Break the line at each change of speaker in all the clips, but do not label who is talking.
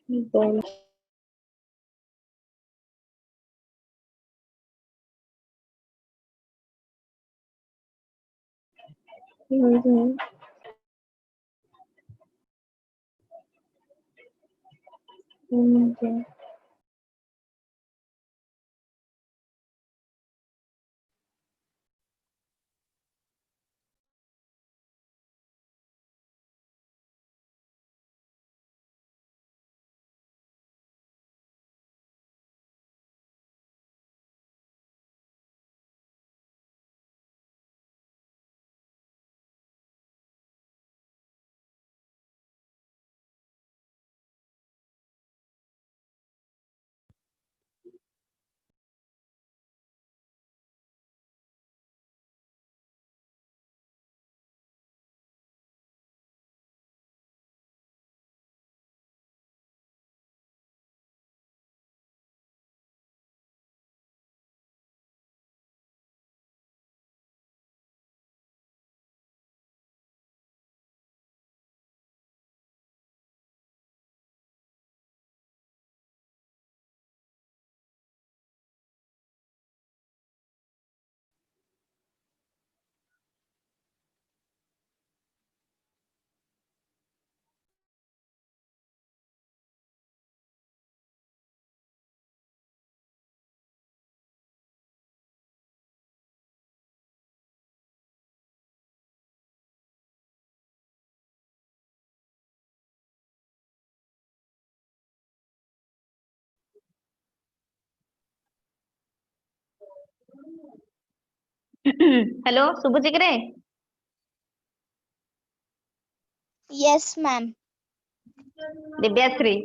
Bone. Mm-hmm. Okay.
Hello शुभुची कि रे
Yes, ma'am.
Divyashree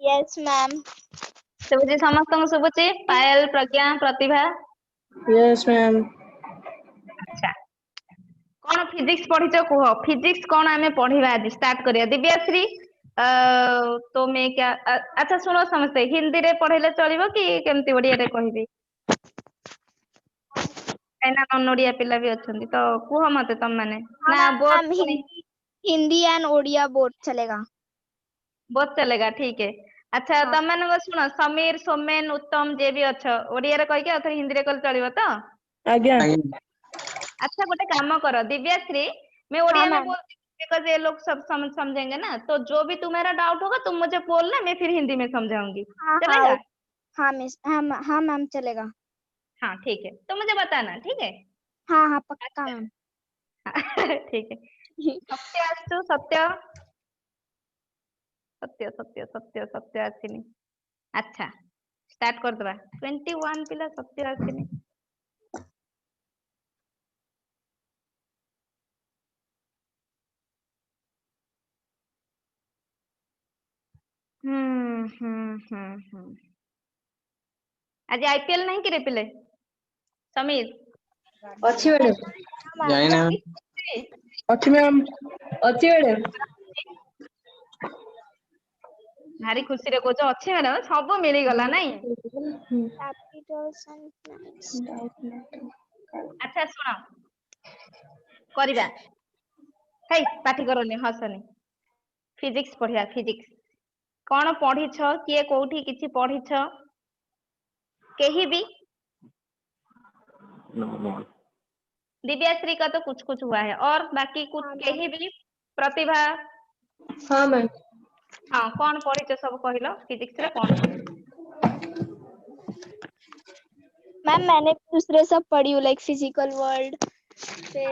Yes, ma'am.
शुभुची समस्त शुभुची पायल प्रज्ञा प्रतिभा
Yes, ma'am.
अच्छा कौन फिजिक्स पढ़िଛ कुह फिजिक्स कौन आमे पढ़िबा आज स्टार्ट करिया दिव्याश्री तो मैं क्या अच्छा सुनो समस्ते हिंदी रे पढ़ेले चलिबो कि केमती ओडिया रे कहबी काइना नन ओडिया पिला भी अछंती तो कुह मते तम माने ना
ma'am
both
Hindi and Odia both चलेगा।
बोथ चलेगा ठीक है अच्छा
हाँ।
तम माने सुनो समीर सोमेन उत्तम जे भी अछ ओडिया रे कहि के अथर हिंदी रे कल चलिबो तो
आज्ञा।
अच्छा गोटे काम करो दिव्याश्री मैं
हाँ
ओडिया में
मैम।
बोलती हूँ बिकॉज ये लोग सब समझेंगे ना तो जो भी तुम्हारा डाउट होगा तुम मुझे बोलना मैं फिर हिंदी में समझाऊंगी
हाँ
चलेगा
हाँ मिस हाँ मैम चलेगा।
हाँ ठीक है तो मुझे बताना ठीक है
हाँ हाँ पक्का
अच्छा
मैम।
ठीक है सत्य अस्तु सत्य सत्य सत्य सत्य सत्य आसिनी अच्छा स्टार्ट कर दबा 21 पिला सत्य आसिनी आज आईपीएल नहीं कि रे पिले समीर
अच्छी मैडम।
हाँ मैम।
अच्छी मैम। अच्छी मैडम।
भारी खुशी रे कोच अच्छे मैडम सब मिली गला नहीं
Capitals and plants.
अच्छा सुनो करिबा हेई पाठी करनी हसनी फिजिक्स पढ़िया फिजिक्स कौन पढ़ीछ किए कोठी किछि पढ़ीछ केही भी दिव्याश्री का तो कुछ हुआ है और बाकी कुछ
हाँ मैम।
केही भी प्रतिभा
हाँ मैम।
हाँ कौन पढ़ीछ सब कहिलो फिजिक्स रे कौन
मैम मैंने दूसरे सब पढ़ी हूँ लाइक फिजिकल वर्ल्ड फिर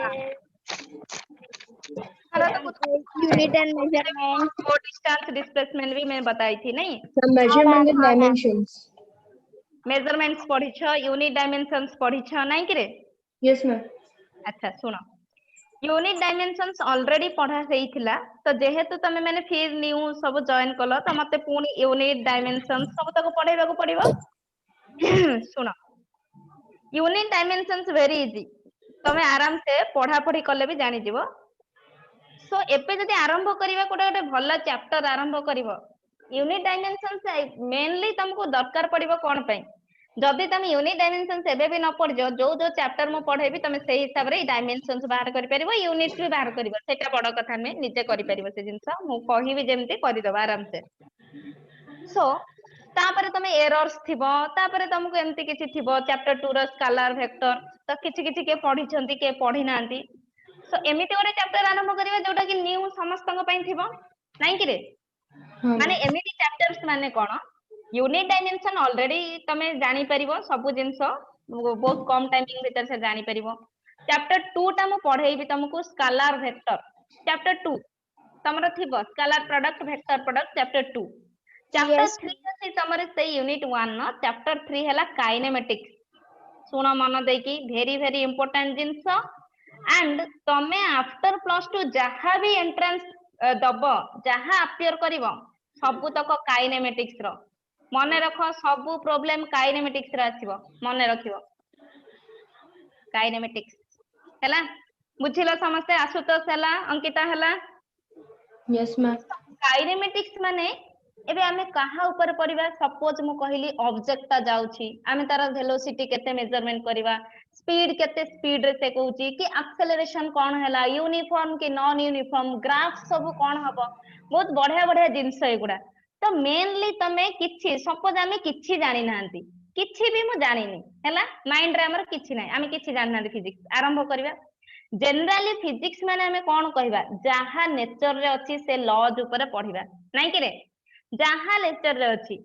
हमारा तो कुछ
unit and measurement.
Distance displacement भी मैं बताई थी नहीं
Some
हाँ
measurement
मैम
and
हाँ मैम।
dimensions.
मेजरमेंट्स पढ़ीछ यूनिट डायमेंशंस पढ़ीछ नहीं कि रे
Yes, ma'am.
अच्छा सुनो यूनिट डायमेंशंस ऑलरेडी पढ़ा हेइथिला तो जेहेतु तमे माने फिर न्यू सब जॉइन कलो तो मते पुनी यूनिट डायमेंशंस सब तक पढ़ेबा को पड़िबो सुनो यूनिट डायमेंशंस वेरी इजी तमे आराम से पढ़ा पढ़ी कले भी जानि जिवो सो एबे जदि आरंभ करिबा कोटे गोटे भल चैप्टर आरंभ करिवो यूनिट डायमेंशंस मेनली तुमको दरकार पड़िबो कोन पई जदि तुम यूनिट डायमेंशंस एबे भी न पढ़ जो जो चैप्टर मु पढ़ेबी तुम से हिसाब रे डायमेंशंस बाहर करि परिबो यूनिट भी बाहर करिवो सेटा बड़ कथा नै निजे करि परिबो से जिंस मु कहिबी जेमति करि दबा आराम से सो तापरे तुम एरर्स थिबो तापरे तुमको एमती किछि थिबो चैप्टर 2 रो स्केलर वेक्टर तो किछि किछि के पढी छंती के पढी नांती सो एमिति गोटे चैप्टर आरंभ करिवा जोटा कि न्यू समस्तक पई थिबो नाही कि रे
हाँ
माने
मैम
एमिति चैप्टर्स माने कोन यूनिट डायमेंशन ऑलरेडी तमे जानि परिबो सब जिंस बहुत कम टाइमिंग भीतर से जानि परिबो चैप्टर 2 टा मु पढेइबी तुमको स्केलर वेक्टर चैप्टर 2 तमरो थिबो scalar product vector product chapter 2 chapter
Yes.
3 अछि तमरे से यूनिट 1 न चैप्टर 3 हैला काइनेमेटिक्स सुनो मन देकी very very important things and तमे आफ्टर प्लस 2 जहा भी एंट्रेंस दबो जहा अपियर करिवो सब तक काइनेमेटिक्स रो मने रखो सब प्रॉब्लम काइनेमेटिक्स रे आसीबो मने रखिबो काइनेमेटिक्स हैला बुझिलो समस्ते आशुतोष हैला अंकिता हैला
यस मैम
काइनेमेटिक्स माने एबे आमे कहा ऊपर पढिबा सपोज मु कहिली ऑब्जेक्ट ता जाउची आमे तार वेलोसिटी केते मेजरमेंट करिबा स्पीड केते स्पीड रे से कहउची कि एक्सेलरेशन कोन हैला यूनिफॉर्म कि नॉन यूनिफॉर्म ग्राफ सब कोन हबो बहुत बढ़िया बढ़िया जिंस एगुडा तो मेनली तमे किछि सपोज आमे किछि जानि नांती किछि भी मु जानिनी हैला माइंड रे हमर किछि नै आमे किछि जानि नांती फिजिक्स आरंभ करिबा जनरली फिजिक्स माने आमे कोन कहिबा जहा नेचर रे अछि से लॉज ऊपर पढिबा नै कि रे जहा नेचर रे अछि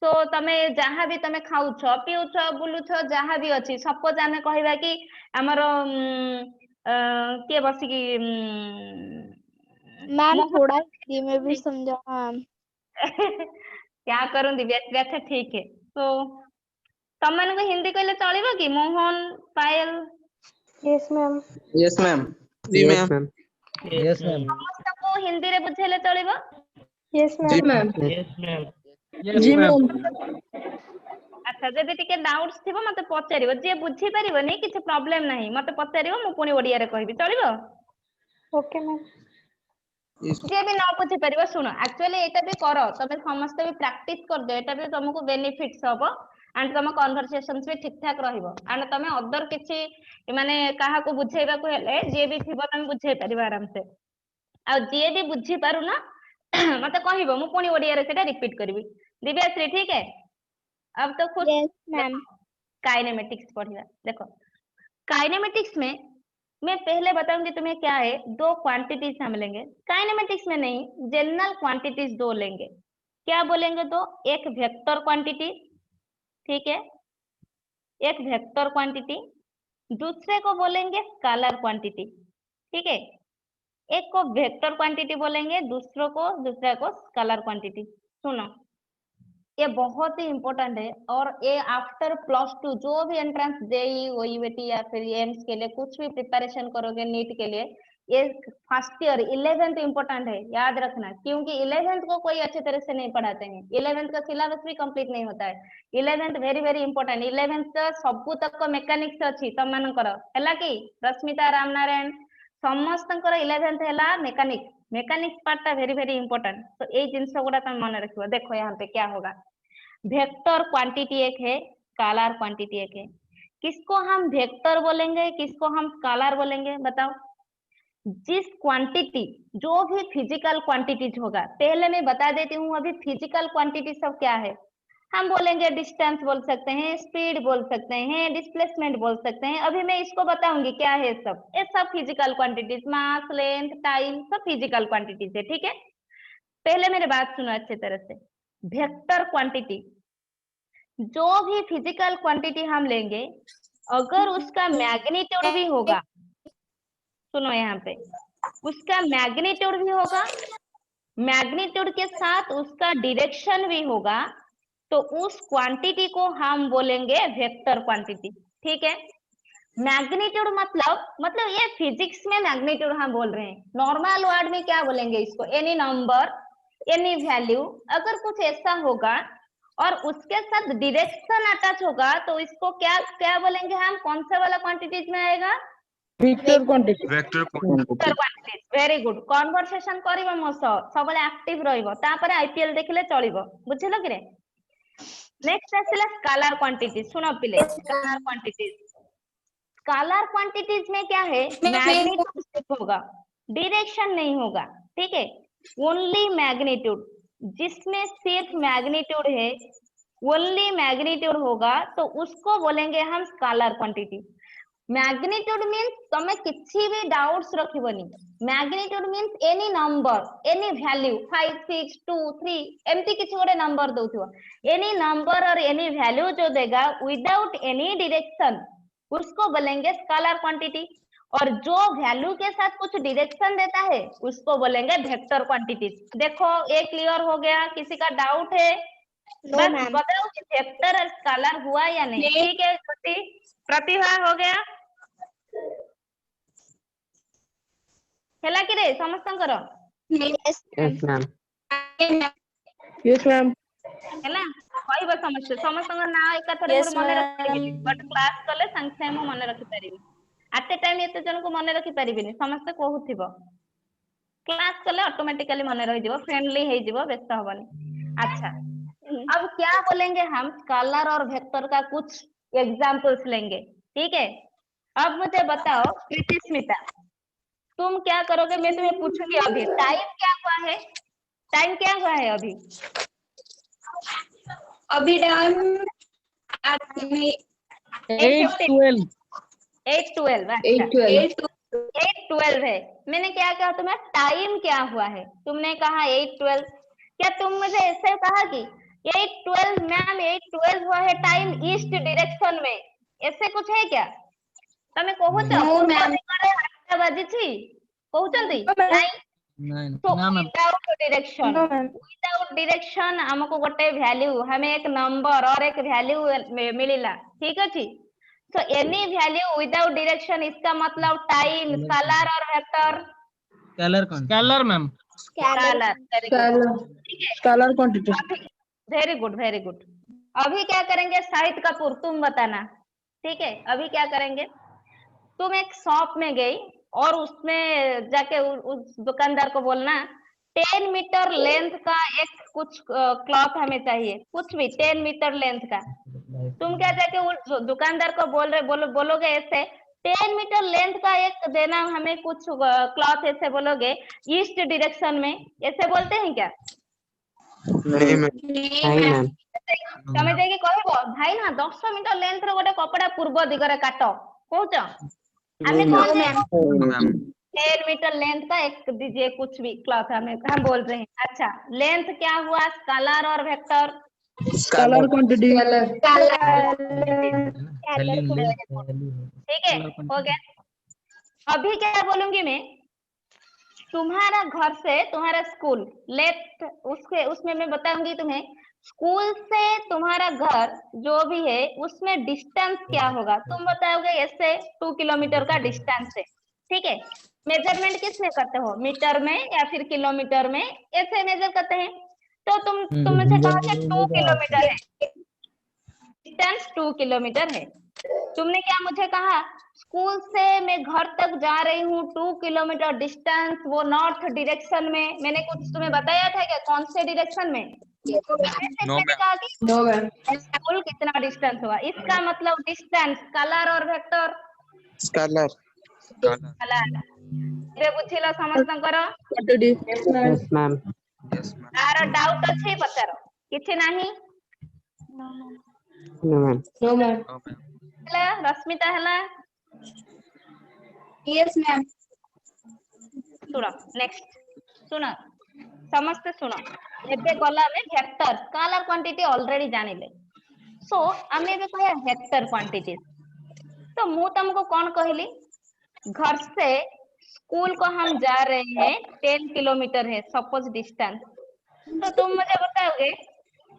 सो तमे जहा भी तमे खाउछ पिउछ बुलुछ जहा भी अछि सपोज आमे कहिबा कि हमर के बसी कि
मैम थोड़ा हिंदी में भी समझा मैम।
क्या करूं दिव्या अच्छा ठीक है तो तम मन को हिंदी कहले चलिबो कि Mohan Payal
yes ma'am
yes ma'am जी
yes
ma'am
ma'am yes ma'am
समस्तको हिंदी रे बुझेले चलिबो
यस
जी
मैम
यस मैम
जी मैम
अच्छा जदि टिके डाउट्स थिबो मते पचारिबो जे बुझी परिबोनी किछ प्रॉब्लम नाही मते पचारिबो मु पुनी ओडिया रे कहबी चलिबो
ओके मैम
जे भी न बुझी परिबो सुनो एक्चुअली एटा भी करो तमे समस्त भी प्रैक्टिस कर दे एटा भी तुमको बेनिफिट्स हबो एंड तुम कन्वर्सेशंस भी ठीक ठाक रहिबो एंड तमे अदर किछि माने काहा को बुझेबा को हेले जे भी थिबो तमे बुझे परिबो आराम से आ जे भी बुझी पारु ना मते कहबो मु पुनी ओडिया रे सेटा रिपीट करबी दिव्याश्री ठीक है अब तो खुश
यस मैम।
काइनेमेटिक्स पढ़िया देखो काइनेमेटिक्स में मैं पहले बताऊंगी तुम्हें क्या है दो क्वांटिटीज हम लेंगे काइनेमेटिक्स में नहीं जनरल क्वांटिटीज दो लेंगे क्या बोलेंगे दो एक वेक्टर क्वांटिटी ठीक है एक वेक्टर क्वांटिटी दूसरे को बोलेंगे स्केलर क्वांटिटी ठीक है एक को वेक्टर क्वांटिटी बोलेंगे दूसरे को स्केलर क्वांटिटी सुनो ये बहुत ही इंपॉर्टेंट है और ये आफ्टर प्लस 2 जो भी एंट्रेंस जेई ओईवीटी या फिर एम्स के लिए कुछ भी प्रिपरेशन करोगे नीट के लिए ये फर्स्ट ईयर 11th इंपॉर्टेंट है याद रखना क्योंकि 11th को कोई अच्छे तरह से नहीं पढ़ाते हैं 11th का सिलेबस भी कंप्लीट नहीं होता है 11th very very important 11th का सबु तक मैकेनिक्स अच्छी तम मानकर हैला कि रश्मिता रामनारायण समस्तंकर 11th हैला मैकेनिक्स पार्ट टा वेरी वेरी इंपॉर्टेंट तो ये जिंस गुड़ा तुम मन रखियो देखो यहाँ पे क्या होगा वेक्टर क्वांटिटी एक है स्केलर क्वांटिटी एक है किसको हम वेक्टर बोलेंगे किसको हम स्केलर बोलेंगे बताओ जिस क्वांटिटी जो भी फिजिकल क्वांटिटीज होगा पहले मैं बता देती हूँ अभी फिजिकल क्वांटिटी सब क्या है हम बोलेंगे डिस्टेंस बोल सकते हैं स्पीड बोल सकते हैं डिस्प्लेसमेंट बोल सकते हैं अभी मैं इसको बताऊंगी क्या है ये सब फिजिकल क्वांटिटीज मास लेंथ टाइम सब फिजिकल क्वांटिटीज है ठीक है पहले मेरी बात सुनो अच्छे तरह से वेक्टर क्वांटिटी जो भी फिजिकल क्वांटिटी हम लेंगे अगर उसका मैग्नीट्यूड भी होगा सुनो यहाँ पे उसका मैग्नीट्यूड भी होगा मैग्नीट्यूड के साथ उसका डायरेक्शन भी होगा तो उस क्वांटिटी को हम बोलेंगे वेक्टर क्वांटिटी ठीक है मैग्नीट्यूड मतलब ये फिजिक्स में मैग्नीट्यूड हम बोल रहे हैं नॉर्मल वर्ड में क्या बोलेंगे इसको एनी नंबर एनी वैल्यू अगर कुछ ऐसा होगा और उसके साथ डायरेक्शन अटैच होगा तो इसको क्या क्या बोलेंगे हम कौन सा वाला क्वांटिटीज में आएगा
vector quantity
quantities very good conversation करिवो मो सब एक्टिव रहिबो तापर आईपीएल देखिले चलिबो बुझिलो कि रे नेक्स्ट आसिला स्केलर क्वांटिटी। सुनो पिले, स्केलर क्वांटिटीज। स्केलर क्वांटिटीज में क्या है, मैग्नीट्यूड सिर्फ होगा, डायरेक्शन नहीं होगा, ठीक है। ओनली मैग्नीट्यूड, जिसमें सिर्फ मैग्नीट्यूड है, ओनली मैग्नीट्यूड होगा, तो उसको बोलेंगे हम स्केलर क्वांटिटी। मैग्नीट्यूड मीन्स तमे किछि भी डाउट्स रखिबनी। Magnitude means any number, any value 5 6 2 3 एमती किछि गोटे नंबर दउथिबो। एनी नंबर और एनी वैल्यू जो देगा विदाउट एनी डायरेक्शन, उसको बोलेंगे स्केलर क्वांटिटी। और जो वैल्यू के साथ कुछ डायरेक्शन देता है उसको बोलेंगे वेक्टर क्वांटिटी। देखो ये क्लियर हो गया? किसी का डाउट है? बस बताओ कि वेक्टर और स्केलर हुआ या नहीं। ठीक है प्रतिभा, हो गया हेला कि रे समस्तंकर?
Yes, ma'am.
Yes, ma'am.
हेला कहबो समस्त समस्तंकर ना एकाथरे
Yes,
मोर मन
ma'am.
रखिबिनी, बट क्लास कले संग संग मो मन रखि परिबी। एट ए टाइम एते जन को मन रखि परिबिनी, समस्त कहूथिबो। क्लास कले ऑटोमेटिकली मन रहि जिवो, फ्रेंडली हे जिवो, व्यस्त हबनी। अच्छा, अब क्या बोलेंगे हम, स्केलर और वेक्टर का कुछ एग्जांपल्स लेंगे, ठीक है। अब मुझे बताओ कृति स्मिता, तुम क्या करोगे? मैं तुम्हें पूछूंगी अभी, टाइम क्या हुआ है? टाइम क्या हुआ है अभी?
अभी टाइम
8:12.
8:12। अच्छा 8:12 है। मैंने क्या कहा तुम्हें, टाइम क्या हुआ है? तुमने कहा 8:12। क्या तुम मुझे ऐसे कहा कि 8:12 मैम 8:12 हुआ है टाइम ईस्ट डायरेक्शन में, ऐसे कुछ है क्या? तमे कहूच पूर्व दिगरे 8टा बाजिछि कहउचंती? नहीं, तो विदाउट डायरेक्शन, विदाउट डायरेक्शन हमको गोटे वैल्यू, हमें एक नंबर और एक वैल्यू मिलिला, ठीक अछि। तो एनी वैल्यू विदाउट डायरेक्शन, इसका मतलब टाइम, स्केलर और vector?
Scalar ma'am.
Scalar,
Scalar quantity.
Very good very good. अभी क्या करेंगे शाहिद कपूर, तुम बताना, ठीक है। अभी क्या करेंगे, तुम एक शॉप में गई और उसमें जाके उस दुकानदार को बोलना 10 मीटर लेंथ का एक कुछ क्लॉथ हमें चाहिए, कुछ भी 10 मीटर लेंथ का। तुम क्या जाके उस दुकानदार को बोलोगे ऐसे 10 मीटर लेंथ का एक देना हमें कुछ क्लॉथ, ऐसे बोलोगे ईस्ट डायरेक्शन में, ऐसे बोलते हैं क्या?
नहीं मैम।
तमे जाके कहबो भाई ना 10 मीटर लेंथ रो गोटे कपड़ा पूर्व दिगरे काट कहूच, हमें कौन 10 मीटर लेंथ का एक दीजिए कुछ भी क्लॉथ, हम बोल रहे हैं। अच्छा, लेंथ क्या हुआ, स्केलर और वेक्टर?
Scalar quantity.
ठीक है, हो गया। अभी क्या बोलूंगी मैं, तुम्हारा घर से तुम्हारा स्कूल लेफ्ट, उसमें मैं बताऊंगी तुम्हें स्कूल से तुम्हारा घर जो भी है उसमें डिस्टेंस क्या होगा। तुम बताओगे ऐसे 2 किलोमीटर का डिस्टेंस है, ठीक है। मेजरमेंट किस में करते हो, मीटर में या फिर किलोमीटर में, ऐसे मेजर करते हैं। तो तुम मुझे कहा कि 2 किलोमीटर है डिस्टेंस, 2 किलोमीटर है। तुमने क्या मुझे कहा, स्कूल से मैं घर तक जा रही हूँ 2 किलोमीटर डिस्टेंस, वो नॉर्थ डायरेक्शन में। मैंने कुछ तुम्हें बताया था क्या, कौन से डायरेक्शन में? मैंने कहा कि स्कूल कितना डिस्टेंस हुआ, इसका मतलब डिस्टेंस, स्केलर और वेक्टर?
स्केलर।
ଏବେ ବୁଝିଲ ସମସ୍ତଙ୍କର?
Quantity.
Yes ma'am.
ତାର ଡାଉଟ୍ ଅଛି ପଚାର, କିଛି ନାହିଁ?
No ma'am.
ହେଲା ରଶ୍ମିତା ହେଲା?
Yes, ma'am.
ଶୁଣ ନେକ୍ସଟ, ଶୁଣ ସମସ୍ତେ ଶୁଣ। ଏବେ ଗଲା ଆମେ ଭେକ୍ଟର, ସ୍କେଲାर क्वांटिटी ऑलरेडी जानिले। सो ଆମେ ଏବେ କହିବା वेक्टर क्वांटिटी। तो मैं तुमको कौन कहली, घर से स्कूल को हम जा रहे हैं 10 किलोमीटर है सपोज डिस्टेंस। तो तुम मुझे बताओगे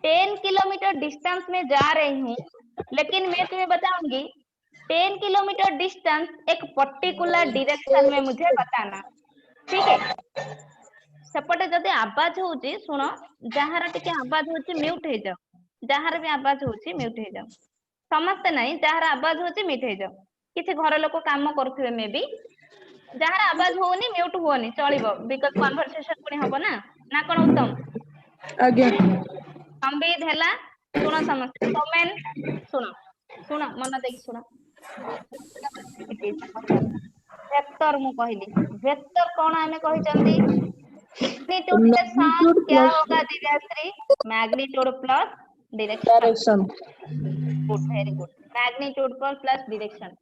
10 किलोमीटर डिस्टेंस में जा रही हूँ, लेकिन मैं तुम्हें बताऊंगी 10 किलोमीटर डिस्टेंस एक पर्टिकुलर डायरेक्शन में मुझे बताना, ठीक है। सेपटे जदि आवाज होउची सुनो, जहार टिके आवाज होउची म्यूट हो जाओ, जहार भी आवाज होउची म्यूट हो जाओ, समस्ते नहीं, जहार आवाज होउची म्यूट हो जाओ। किसी घर लोक काम करुथिबे मे बी, जहार आवाज होउनी म्यूट होनी चलिबो, बिकॉज़ कन्वर्सेशन पुनी हबो ना। ना कोन उत्तम?
Again.
संबित हैला सुनो समझ कमेंट सुनो सुनो मन देख सुनो वेक्टर मु कहली वेक्टर कौन हमें कहिचंदी मैग्नीट्यूड के साथ
मैग्नीट्यूड
क्या
प्लस
होगा Divyashree magnitude plus direction
direction
good very good magnitude plus direction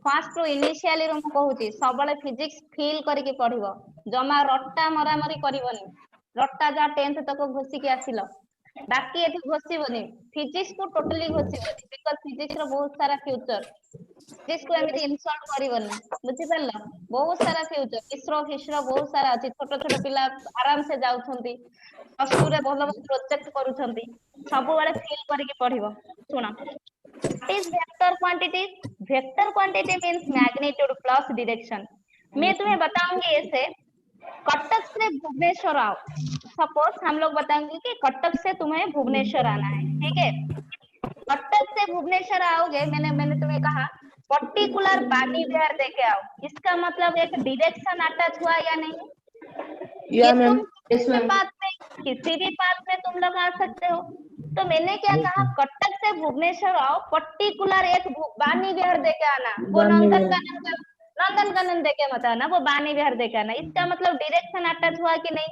first row initially row कहूची सबले फिजिक्स फील करके पढ़िबो जमा रट्टा मरामरी करबनी रट्टा जा 10th तक घोसी के आसिलो बाकी एठी घोसीबनी फिजिक्स को टोटली घोसीबनी बिकॉज़ फिजिक्स रो बहुत सारा फ्यूचर फिजिक्स को एमिति इंसल्ट करबनी बुझि परला बहुत सारा फ्यूचर इसरो फिसरो बहुत सारा अछि छोट छोट पिला आराम से जाउछंती प्लस 2 रे भलो प्रोजेक्ट करूछंती सब बेले फील करके पढ़िबो सुना What is vector quantity? Vector quantity means magnitude plus direction. मैं तुम्हें बताऊंगी ऐसे कटक से भुवनेश्वर आओ सपोज हम लोग बताएंगे कि कटक से तुम्हें भुवनेश्वर आना है ठीक है कटक से भुवनेश्वर आओगे मैंने तुम्हें कहा पर्टिकुलर बानी विहार देके आओ इसका मतलब एक डायरेक्शन अटैच हुआ या नहीं
या
ये
मैम
तुम किसी भी पाथ में तुम लोग आ सकते हो तो मैंने क्या कहा कटक से भुवनेश्वर आओ पर्टिकुलर एक बानी विहार देके आना वो नंदनकानन देके मत आना वो बानी विहार देके आना इसका मतलब डायरेक्शन अटैच हुआ कि नहीं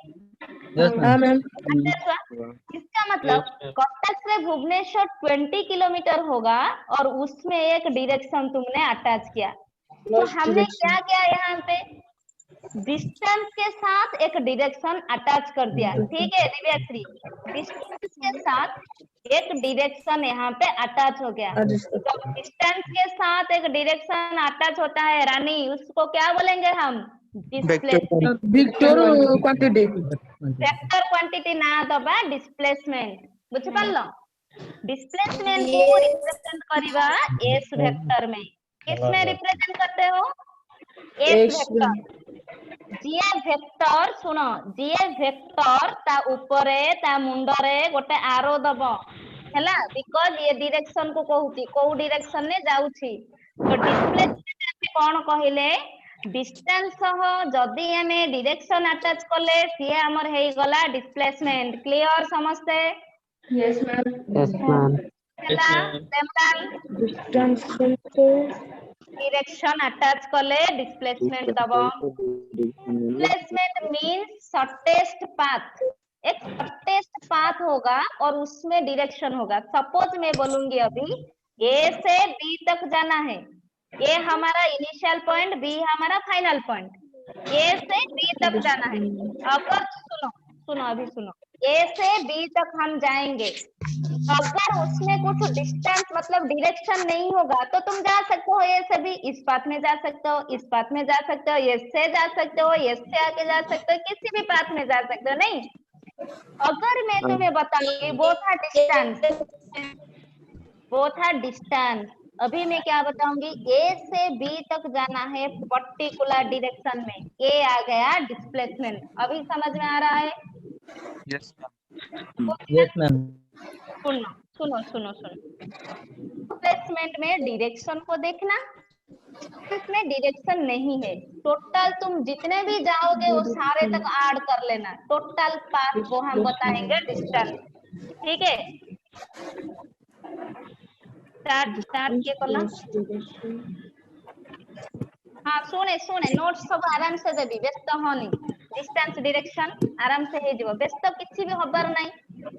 हाँ मैम
अटैच हुआ इसका मतलब कटक से भुवनेश्वर 20 किलोमीटर होगा और उसमें एक डायरेक्शन तुमने अटैच किया तो हमने क्या किया यहाँ पे डिस्टेंस के साथ एक डायरेक्शन अटैच कर दिया ठीक है दिव्याश्री डिस्टेंस के साथ एक डायरेक्शन यहाँ पे अटैच हो गया तो डिस्टेंस के साथ एक डायरेक्शन अटैच होता है रानी उसको क्या बोलेंगे हम displacement
vector quantity
vector quantity ना दबा डिस्प्लेसमेंट बुझ पारलो डिस्प्लेसमेंट को रिप्रेजेंट करबा एस वेक्टर में किसमें रिप्रेजेंट करते हो एस वेक्टर जीए वेक्टर सुनो जीए वेक्टर ता ऊपरे ता मुंडरे गोटे आरो दबो हैला बिकॉज़ ये डायरेक्शन को कहूची को डायरेक्शन ने जाउची तो डिस्प्लेसमेंट ଆମେ कोन कहिले डिस्टेंस सह जदी हमें डायरेक्शन अटैच करले सिए हमर हेई गला डिस्प्लेसमेंट क्लियर समझते
यस मैम
Yes, ma'am.
हैला टेम्पल
डिस्टेंस को
डायरेक्शन अटैच करले डिस्प्लेसमेंट दबो डिस्प्लेसमेंट मींस शॉर्टेस्ट पाथ एक शॉर्टेस्ट पाथ होगा और उसमें डायरेक्शन होगा सपोज मैं बोलूंगी अभी ए से बी तक जाना है ए हमारा इनिशियल पॉइंट बी हमारा फाइनल पॉइंट ए से बी तक जाना है अगर सुनो सुनो अभी सुनो ए से बी तक हम जाएंगे अगर उसमें कुछ डिस्टेंस मतलब डायरेक्शन नहीं होगा तो तुम जा सकते हो ए से भी इस पाथ में जा सकते हो इस पाथ में जा सकते हो एस से जा सकते हो एस से आके जा सकते हो किसी भी पाथ में जा सकते हो नहीं अगर मैं तुम्हें बताऊंगी वो था डिस्टेंस अभी मैं क्या बताऊंगी ए से बी तक जाना है पर्टिकुलर डायरेक्शन में ए आ गया डिस्प्लेसमेंट अभी समझ में आ रहा है
Yes,
यस मैम
सुनो सुनो सुनो सुनो डिस्प्लेसमेंट में डायरेक्शन को देखना इसमें डायरेक्शन नहीं है टोटल तुम जितने भी जाओगे वो सारे तक ऐड कर लेना टोटल पाथ को हम बताएंगे डिस्टेंस ठीक है स्टार्ट किए कला हाँ सुने सुने नोट्स सब आराम से देबी व्यस्त होनी डिस्टेंस डायरेक्शन आराम से हे जीवो व्यस्त किछि भी हबार नै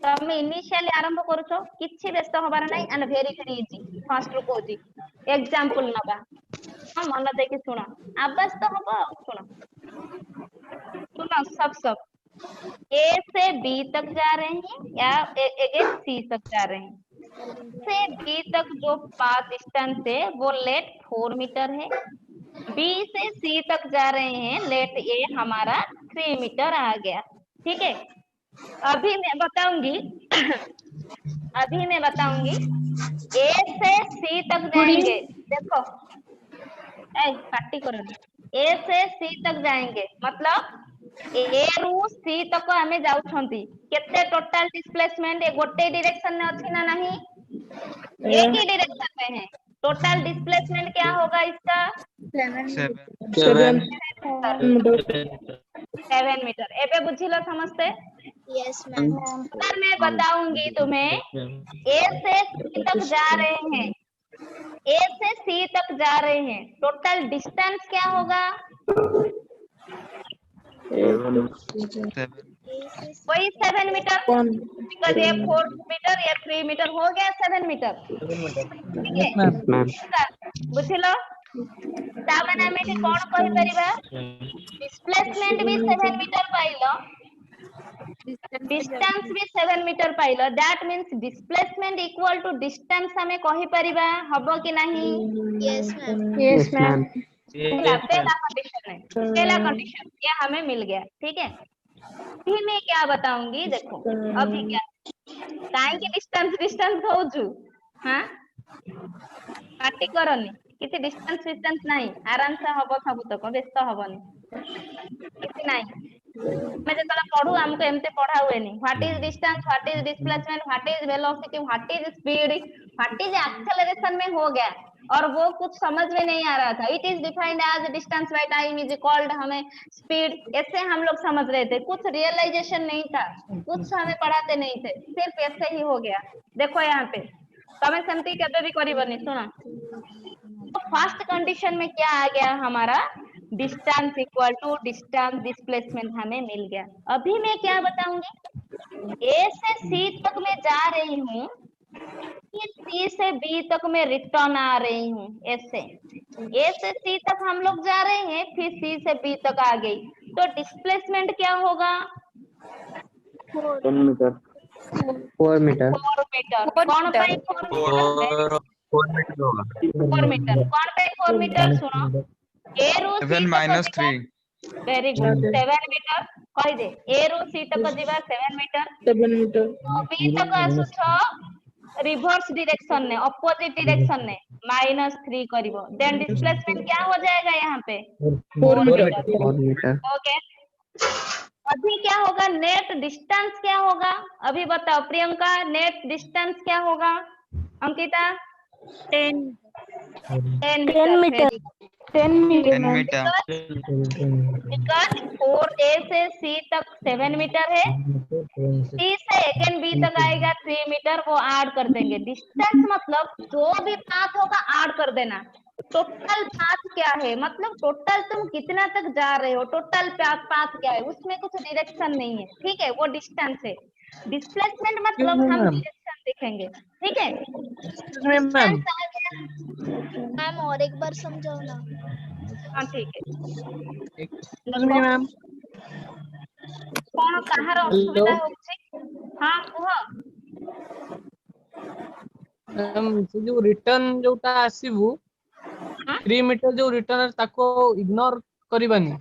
तमे इनिशियली आरंभ करूछो किछि व्यस्त हबार नै and very easy first row कोजी एग्जांपल नबा हां मन देखि सुनो आवाज तो हबो सुनो सब ए से बी तक जा रहे हैं या ए सी तक जा रहे हैं से बी तक जो पाथ डिस्टेंस है वो लेट 4 मीटर है बी से सी तक जा रहे हैं लेट ए हमारा 3 मीटर आ गया ठीक है अभी मैं बताऊंगी ए से सी तक जाएंगे देखो पार्टी करो ए से सी तक जाएंगे मतलब ए रु सी तक हमें जाउछंती केते टोटल डिस्प्लेसमेंट ए गोटे डायरेक्शन में अछि ना नहीं एक ही डायरेक्शन में है टोटल डिस्प्लेसमेंट क्या होगा इसका
7
7 मीटर एबे बुझिलो समझते
Yes, ma'am.
अगर मैं बताऊंगी तुम्हें ए से सी तक जा रहे हैं, ए से सी तक जा रहे हैं, टोटल डिस्टेंस क्या होगा?
7
वही 7 मीटर, बिकॉज ये 4 मीटर या 3 मीटर हो गया 7 मीटर। ठीक है,
Yes, ma'am.
yes ma'am
बुझिलो? ताମାନେ ଆମେ ଏଠି କଣ କହିପାରିବା? डिस्प्लेसमेंट भी 7 मीटर पाइलो, डिस्टेंस भी 7 मीटर पाइलो, that means displacement equal to distance हमें कहि परिबा हबो कि नहीं?
Yes, ma'am.
Yes, ma'am.
पहला कंडीशन है, पहला कंडीशन ये हमें मिल गया। ठीक है, अभी मैं क्या बताऊंगी, देखो अभी क्या काहे कि डिस्टेंस डिस्टेंस कहूछु, हां काटी करनी किसी डिस्टेंस नहीं, आराम से हबो सब तक, व्यस्त हबनी किसी नहीं। मैं जब पढ़ू हमको एमते पढ़ा हुए नहीं, what is distance, what is displacement, what is velocity, what is speed, what is acceleration में हो गया, और वो कुछ समझ में नहीं आ रहा था। It is defined as distance by time is equalled, हमें स्पीड ऐसे हम लोग समझ रहे थे, कुछ रियलाइजेशन नहीं था, कुछ हमें पढ़ाते नहीं थे, सिर्फ ऐसे ही हो गया। देखो यहाँ पे तमें सेमती केबे भी करिबनी, सुनो तो फर्स्ट कंडीशन में क्या आ गया हमारा, distance equal to distance displacement हमें मिल गया। अभी मैं क्या बताऊंगी, ए से सी तक मैं जा रही हूँ, सी से बी तक मैं रिटर्न आ रही हूँ, ऐसे ए से सी तक हम लोग जा रहे हैं, फिर सी से बी तक आ गई, तो डिस्प्लेसमेंट क्या होगा?
10 meter 4 meter
4 मीटर। कौन पाई 4 मीटर?
4 meter होगा
4 मीटर कौन पाई 4 मीटर? सुनो, ए रू सी
7 minus 3
वेरी गुड, 7 मीटर कहि दे, ए रू सी तक जीवा 7 मीटर,
7 meter.
तो बी तक आसुछ रिवर्स डायरेक्शन ने, अपोजिट डायरेक्शन ने -3 करिवो, देन डिस्प्लेसमेंट क्या हो जाएगा यहाँ पे?
4 meter.
4 meter
ओके, अभी क्या होगा, नेट डिस्टेंस क्या होगा? अभी बताओ प्रियंका, नेट डिस्टेंस क्या होगा? Ankita 10 metre
10 meter
because 4A से C तक 7 मीटर है, C से अगेन B तक आएगा 3 मीटर, वो ऐड कर देंगे। डिस्टेंस मतलब जो भी पाथ होगा ऐड कर देना। टोटल पाथ क्या है, मतलब टोटल तुम कितना तक जा रहे हो, टोटल पाथ क्या है, उसमें कुछ डायरेक्शन नहीं है। ठीक है, वो डिस्टेंस है। डिस्प्लेसमेंट मतलब हम डायरेक्शन देखेंगे। ठीक है
मैम
मैम और एक बार समझाओ ना।
हाँ ठीक है,
मैम
कौन कहार असुविधा होछि? हाँ कुह।
से जो रिटर्न जोटा आसीबु 3 मीटर जो रिटर्न ताको इग्नोर करबानी,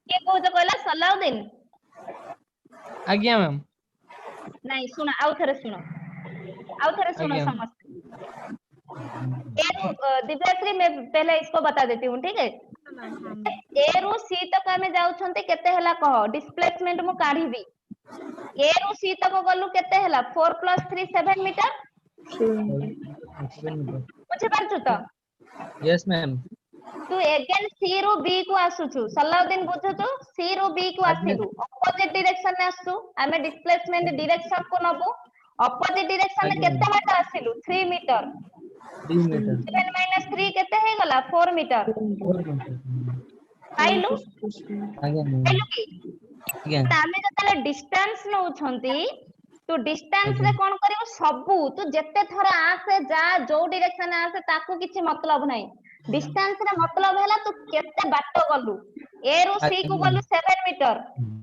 के कहूछ कहला सलाउद्दीन?
आज्ञा मैम।
नहीं सुना, आउ थरे सुनो
आज्ञा।
समझ। दिव्याश्री मैं पहले इसको बता देती हूँ, ठीक है? ए रु सी तक हमें जाउछंते केते हला कह, डिस्प्लेसमेंट मु काढीबी। ए रु सी तक गलु केते हला, 4 + 3 7 मीटर, बुझे पारछु तो?
Yes, ma'am.
तू अगेन सी रु बी को आसुछु, सलाउद्दीन बुझुछु, सी रु बी को आसीबु, अपोजिट डायरेक्शन में आसु, हमें डिस्प्लेसमेंट डायरेक्शन को नबु, अपोजिट डायरेक्शन में केते बाट आसिलु? 3 मीटर
3 meter.
7 - 3 केते हे गला? 4 मीटर।
4 meter.
पाइलु
आज्ञा ma'am.
पाइलु की
आज्ञा.
तामे जतले डिस्टेंस नउछंती, तो डिस्टेंस रे कोन करिवो, सबु तू जत्ते थरा आसे जा, जो डायरेक्शन आसे ताको किछि मतलब नाही। डिस्टेंस रे मतलब हैला तू केते बाट गलु। ए रु सी को गलु 7 मीटर,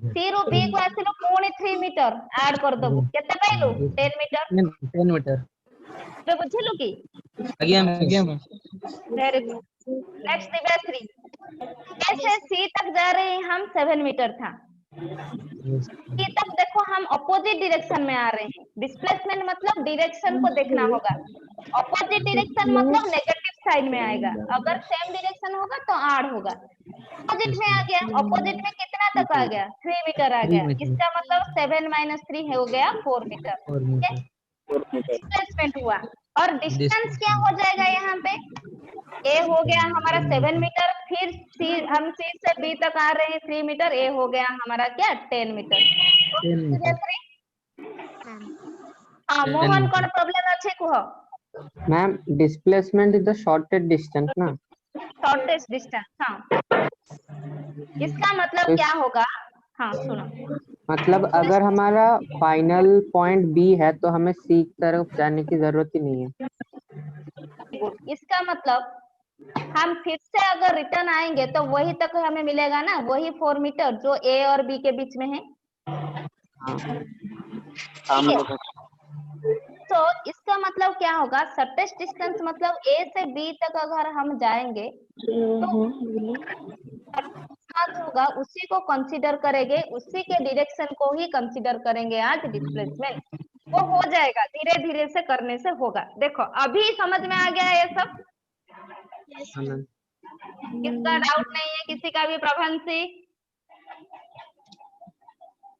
सी रु बी को आसिलो पुणी 3 मीटर, ऐड कर दबु, केते पाइलु? 10 मीटर।
10 meter.
तो बुझिलु की?
आज्ञा ma'am.
Very good. Next Divyashree, ऐसे सी तक जा रहे हैं हम, 7 मीटर था, सी तक देखो हम अपोजिट डायरेक्शन में आ रहे हैं। डिस्प्लेसमेंट मतलब डायरेक्शन को देखना होगा, अपोजिट डायरेक्शन मतलब नेगेटिव साइड में आएगा, अगर सेम डायरेक्शन होगा तो आड़ होगा। अपोजिट में आ गया, अपोजिट में कितना तक आ गया? 3 मीटर आ गया, इसका मतलब 7 - 3 हो गया 4 मीटर।
4 meter.
डिस्प्लेसमेंट हुआ, और डिस्टेंस क्या हो जाएगा यहाँ पे? ए हो गया हमारा 7 मीटर, फिर हम सी से बी तक आ रहे हैं 3 मीटर, ए हो गया हमारा क्या 10 मीटर।
10 मीटर।
हाँ
10
मोहन
मीटर।
कौन प्रॉब्लम अच्छे कुह?
Ma'am displacement is the shortest distance ना।
शॉर्टेस्ट डिस्टेंस, हाँ इसका मतलब क्या होगा? हाँ सुनो,
मतलब अगर हमारा फाइनल पॉइंट बी है तो हमें सी की तरफ जाने की जरूरत ही नहीं है।
इसका मतलब हम फिर से अगर रिटर्न आएंगे तो वही तक हमें मिलेगा ना, वही 4 मीटर जो ए और बी के बीच में है। ठीक है, तो इसका मतलब क्या होगा? शॉर्टेस्ट डिस्टेंस मतलब ए से बी तक अगर हम जाएंगे तो जो होगा उसी को कंसीडर करेंगे, उसी के डायरेक्शन को ही कंसीडर करेंगे आज डिस्प्लेसमेंट। वो हो जाएगा, धीरे धीरे से करने से होगा। देखो अभी समझ में आ गया है ये सब? किसका डाउट नहीं है किसी का भी? प्रभंसी,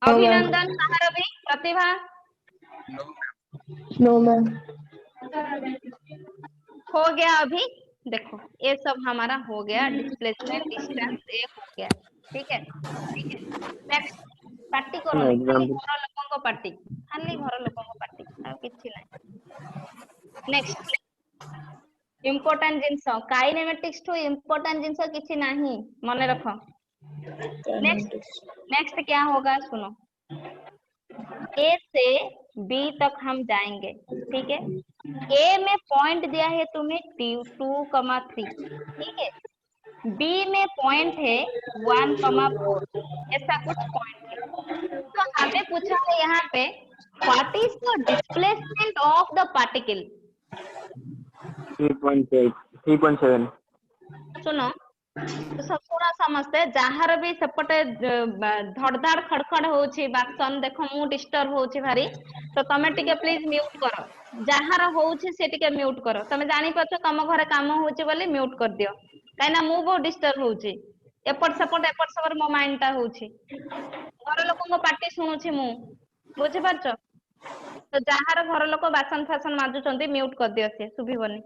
अभिनंदन, सहारवी, प्रतिभा?
No ma'am.
हो गया अभी? देखो ये सब हमारा हो गया, डिस्प्लेसमेंट डिस्टेंस ये हो गया। ठीक है, नेक्स्ट पार्टी करो,
एग्जाम
घर लोगों को पार्टी, खाली घर लोगों को पार्टी और किछि नहीं। Next important things kinematics two important things किछि नहीं, मने रखो। नेक्स्ट क्या होगा सुनो, ए से बी तक हम जाएंगे। ठीक है, ए में पॉइंट दिया है तुम्हें 2,3, ठीक है, बी में पॉइंट है 1,4, ऐसा कुछ पॉइंट है। तो हमें पूछा है यहाँ पे what is the displacement of the particle.
3.7।
सुनो तो सब थोड़ा समझते, जहार भी सेपटे धड़धाड़ खड़खड़ होची बाक्सन, देखो मु डिस्टर्ब होची भारी, तो तमे टिके प्लीज म्यूट करो। जहार होची से टिके म्यूट करो, तमे जानी पाछो तम घरे काम होची बोली म्यूट कर दियो, काइना मु बहुत डिस्टर्ब होची, एपट सेपट मो माइंड टा होची, घर लोक को पार्टी सुनुची मु, बुझी पारछो? तो जहार घर लोक बासन फासन माजुचंती म्यूट कर दियो, से सुभिबनी।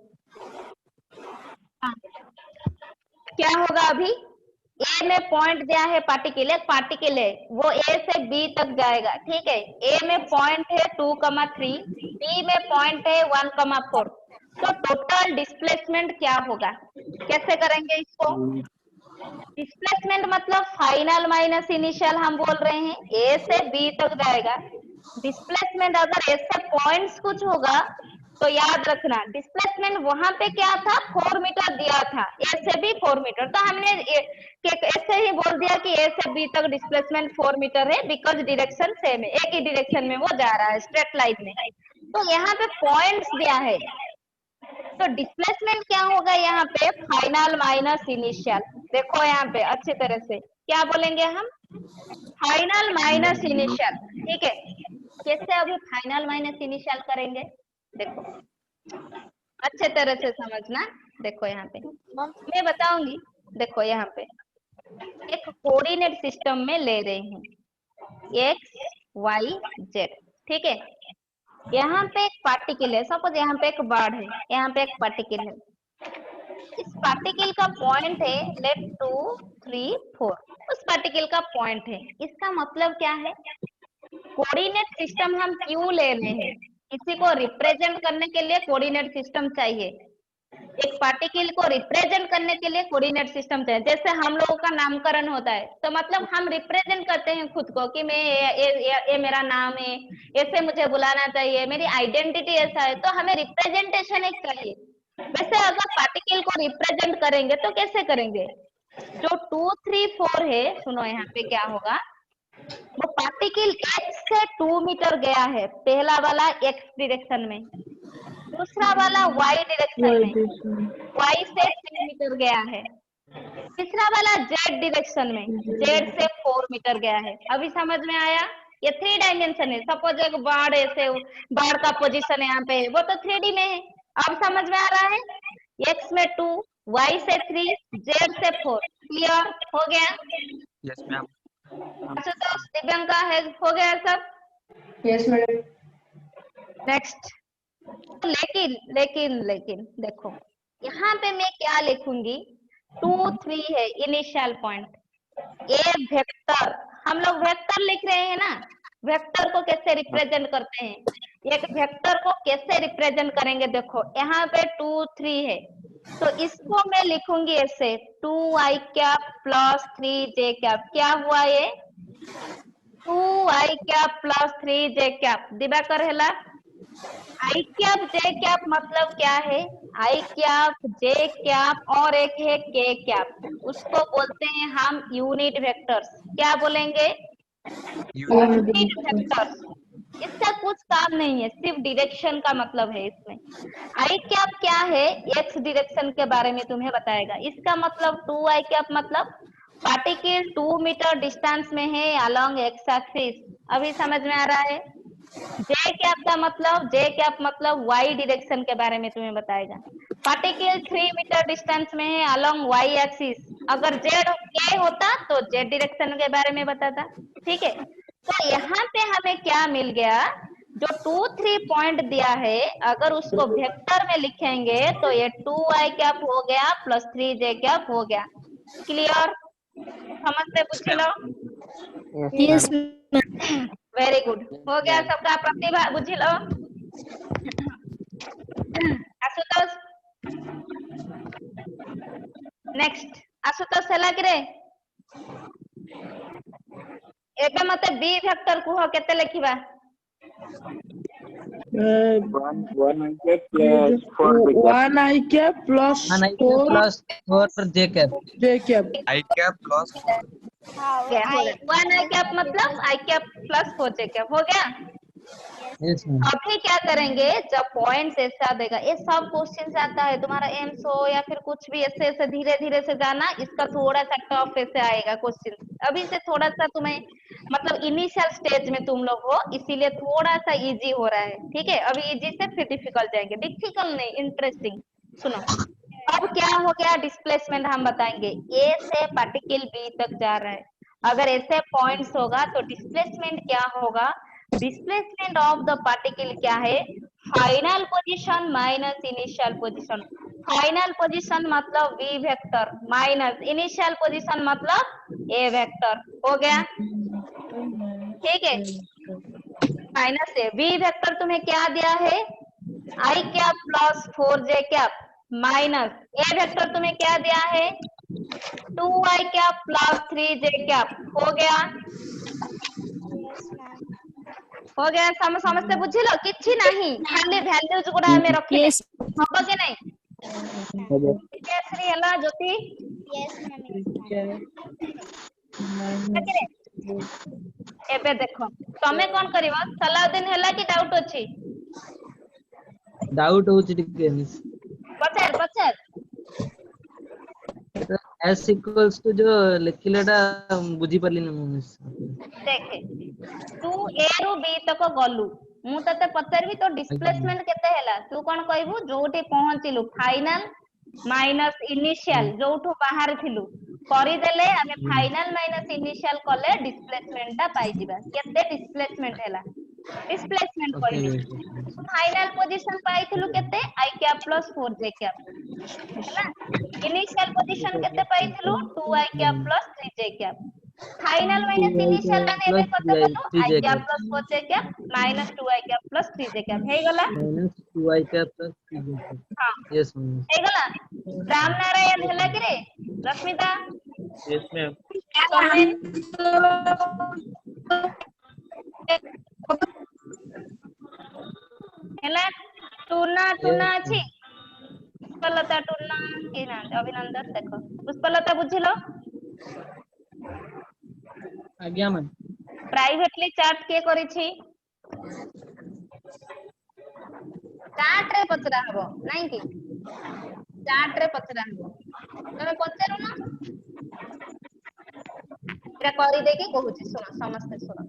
क्या होगा अभी? ए में पॉइंट दिया है पार्टिकल, एक पार्टिकल है वो ए से बी तक जाएगा। ठीक है, ए में पॉइंट है 2,3, बी में पॉइंट है 1,4, तो टोटल डिस्प्लेसमेंट क्या होगा? कैसे करेंगे इसको? डिस्प्लेसमेंट मतलब फाइनल माइनस इनिशियल हम बोल रहे हैं, ए से बी तक जाएगा। डिस्प्लेसमेंट अगर ऐसे पॉइंट्स कुछ होगा तो याद रखना, डिस्प्लेसमेंट वहां पे क्या था 4 मीटर दिया था, ए से बी 4 मीटर, तो हमने ऐसे ही बोल दिया कि ए से बी तक डिस्प्लेसमेंट 4 मीटर है, बिकॉज डायरेक्शन सेम है, एक ही डायरेक्शन में वो जा रहा है स्ट्रेट लाइन में। तो यहाँ पे पॉइंट्स दिया है, तो डिस्प्लेसमेंट क्या होगा यहाँ पे? Final minus initial. देखो यहाँ पे अच्छी तरह से क्या बोलेंगे हम? Final minus initial. ठीक है, कैसे अभी फाइनल माइनस इनिशियल करेंगे? देखो अच्छे तरह से समझना। देखो यहाँ पे मैं बताऊंगी, देखो यहाँ पे एक कोऑर्डिनेट सिस्टम में ले रहे हैं एक्स वाई जेड। ठीक है, यहाँ पे एक पार्टिकल है, सपोज यहाँ पे एक बर्ड है, यहाँ पे एक पार्टिकल है, इस पार्टिकल का पॉइंट है लेट 2, 3, 4, उस पार्टिकल का पॉइंट है। इसका मतलब क्या है? कोऑर्डिनेट सिस्टम हम क्यों ले रहे हैं? किसी को रिप्रेजेंट करने के लिए कोऑर्डिनेट सिस्टम चाहिए, एक पार्टिकल को रिप्रेजेंट करने के लिए कोऑर्डिनेट सिस्टम चाहिए। जैसे हम लोगों का नामकरण होता है तो मतलब हम रिप्रेजेंट करते हैं खुद को कि मैं ये मेरा नाम है, ऐसे मुझे बुलाना चाहिए, मेरी आइडेंटिटी ऐसा है, तो हमें रिप्रेजेंटेशन एक चाहिए। वैसे अगर पार्टिकल को रिप्रेजेंट करेंगे तो कैसे करेंगे? जो 2, 3, 4 है, सुनो यहाँ पे क्या होगा, वो पार्टिकल x से 2 मीटर गया है, पहला वाला x डायरेक्शन में, दूसरा वाला y डायरेक्शन में y से 3 मीटर गया है, तीसरा वाला z डायरेक्शन में z से 4 मीटर गया है। अभी समझ में आया? ये 3 डायमेंशन है। सपोज एक बाढ़ ऐसे, बाढ़ का पोजीशन यहाँ पे है, वो तो 3D में है। अब समझ में आ रहा है? x में 2, y से 3, z से 4। क्लियर हो गया?
Yes ma'am.
अच्छा तो दिव्यांका है, हो गया सब?
Yes madam.
नेक्स्ट, लेकिन देखो यहाँ पे मैं क्या लिखूंगी, 2 3 है इनिशियल पॉइंट। ए वेक्टर, हम लोग वेक्टर लिख रहे हैं ना, वेक्टर को कैसे रिप्रेजेंट करते हैं, एक वेक्टर को कैसे रिप्रेजेंट करेंगे, देखो यहाँ पे 2 3 है, तो इसको मैं लिखूंगी ऐसे 2i cap plus 3j cap. क्या हुआ ये 2i cap plus 3j cap. Diwakar हेला आई कैप जे कैप मतलब क्या है, आई कैप जे कैप और एक है के कैप, उसको बोलते हैं हम यूनिट वेक्टर्स। क्या बोलेंगे यूनिट वेक्टर्स। इसका कुछ काम नहीं है, सिर्फ डायरेक्शन का मतलब है इसमें। आई कैप क्या है, एक्स डायरेक्शन के बारे में तुम्हें बताएगा। इसका मतलब 2i कैप मतलब पार्टिकल 2 मीटर डिस्टेंस में है अलोंग एक्स एक्सिस। अभी समझ में आ रहा है। जे कैप का मतलब, जे कैप मतलब वाई डायरेक्शन के बारे में तुम्हें बताएगा। पार्टिकल 3 मीटर डिस्टेंस में है अलोंग वाई एक्सिस। अगर जेड के होता तो जेड डायरेक्शन के बारे में बताता। ठीक है, तो यहाँ पे हमें क्या मिल गया, जो 2 3 पॉइंट दिया है, अगर उसको वेक्टर में लिखेंगे तो ये 2i कैप हो गया प्लस 3j कैप हो गया। क्लियर, समझते पूछ लो।
यस
वेरी गुड, हो गया सबका प्रतिभा बुझ लो। आशुतोष नेक्स्ट, आशुतोष ହେଲା कि रे ଏବେ मते बी वेक्टर कुह केते लिखिबा।
1i cap plus
4j cap.
j cap.
I cap plus
1i cap मतलब i cap plus 4j cap हो गया।
Yes ma'am.
अभी क्या करेंगे, जब पॉइंट्स ऐसा देगा, ये सब क्वेश्चन आता है तुम्हारा एम्स हो या फिर कुछ भी, ऐसे ऐसे धीरे धीरे से जाना, इसका थोड़ा सा टफ ऐसे आएगा क्वेश्चन। अभी से थोड़ा सा तुम्हें मतलब इनिशियल स्टेज में तुम लोग हो, इसीलिए थोड़ा सा इजी हो रहा है। ठीक है, अभी इजी से फिर डिफिकल्ट जाएंगे, डिफिकल्ट नहीं इंटरेस्टिंग। सुनो अब क्या हो गया, डिस्प्लेसमेंट हम बताएंगे। ए से पार्टिकल बी तक जा रहा है, अगर ऐसे पॉइंट्स होगा तो डिस्प्लेसमेंट क्या होगा, डिस्प्लेसमेंट ऑफ द पार्टिकल क्या है, final position minus initial position. Final position मतलब v vector minus initial position मतलब a वेक्टर। हो गया, ठीक है। माइनस ए, v वेक्टर तुम्हें क्या दिया है, i cap plus 4j cap minus a vector तुम्हें क्या दिया है, 2i cap plus 3j cap. हो गया, हो गया। समझते बुझिलो किछि नहीं, खाली वैल्यूज गुडा हमें रखिले हबो के नहीं। श्री हला ज्योति एबे देखो तमे कोन करिवो, सलाउद्दीन हला कि डाउट अछि,
डाउट होची टिके मिस।
पचार पचार
s इक्वल्स टू जो लिखिलेटा बुझी पाली न मिस।
देखे तू ए रु बी तक गलु, मु तते पचारबी तो डिस्प्लेसमेंट केते हैला, तू कोन कहबू जोठी पहुंचिलु फाइनल माइनस इनिशियल, जोठो बाहर थिलु करि देले हमें फाइनल माइनस इनिशियल कले डिस्प्लेसमेंट ता पाई दिबा। केते डिस्प्लेसमेंट हैला, डिस्प्लेसमेंट कहली फाइनल पोजीशन पाइथिलु केते i cap plus 4j cap हैला, इनिशियल पोजीशन केते पाइथिलु 2i cap plus 3j cap. Final minus initial माने एबे कते कतो i cap plus 4j cap minus 2i cap plus 3j cap हे गला,
minus 2i cap plus 3j cap.
हां
यस मैम।
हे गला। राम नारायण हैला कि रे रश्मिता।
Yes ma'am.
हैला टूना टूना अछि, पुष्पलता टूना कि ना अभिनंदन। देखो पुष्पलता बुझिलो,
आज्ञा मैम।
प्राइवेटली चार्ट के करि छी, चार्ट रे पचरा हबो नहीं कि, चार्ट रे पचरा हबो, तमे पचरो ना एरा करि दे के कहूची। सुनो समझते सुनो,